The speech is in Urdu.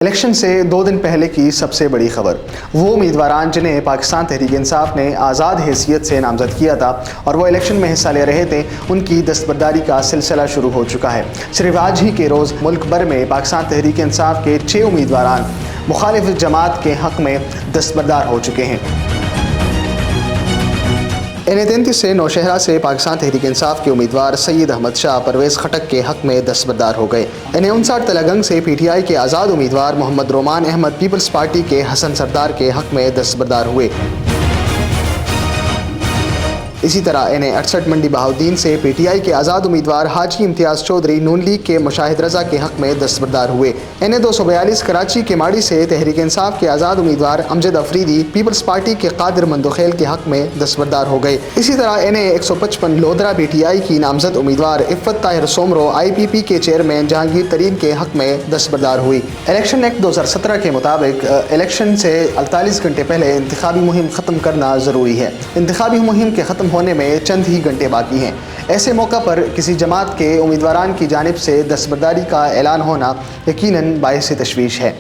الیکشن سے 2 دن پہلے کی سب سے بڑی خبر، وہ امیدواران جنہیں پاکستان تحریک انصاف نے آزاد حیثیت سے نامزد کیا تھا اور وہ الیکشن میں حصہ لے رہے تھے، ان کی دستبرداری کا سلسلہ شروع ہو چکا ہے۔ صرف آج ہی کے روز ملک بھر میں پاکستان تحریک انصاف کے 6 امیدواران مخالف جماعت کے حق میں دستبردار ہو چکے ہیں۔ N33 سے نوشہرہ سے پاکستان تحریک انصاف کے امیدوار سید احمد شاہ پرویز خٹک کے حق میں دستبردار ہو گئے۔ N59 تلگنگ سے PTI کے آزاد امیدوار محمد رومان احمد پیپلز پارٹی کے حسن سردار کے حق میں دستبردار ہوئے۔ اسی طرح N68 منڈی بہاؤالدین سے PTI کے آزاد امیدوار حاجی امتیاز چودھری نون لیگ کے مشاہد رضا کے حق میں دستبردار ہوئے۔ N242 کراچی کے ماڑی سے تحریک انصاف کے آزاد امیدوار امجد افریدی پیپلز پارٹی کے قادر مندوخیل کے حق میں دستبردار ہو گئے۔ اسی طرح N155 لودھرا PTI کی نامزد امیدوار عفت طاہر سومرو IPP کے چیئرمین جہانگیر ترین کے حق میں دستبردار ہوئی۔ الیکشن ایکٹ 2017 کے مطابق الیکشن سے 48 گھنٹے پہلے انتخابی مہم ختم کرنا ضروری ہے۔ انتخابی مہم کے ختم ہونے میں چند ہی گھنٹے باقی ہیں۔ ایسے موقع پر کسی جماعت کے امیدواران کی جانب سے دستبرداری کا اعلان ہونا یقیناً باعث تشویش ہے۔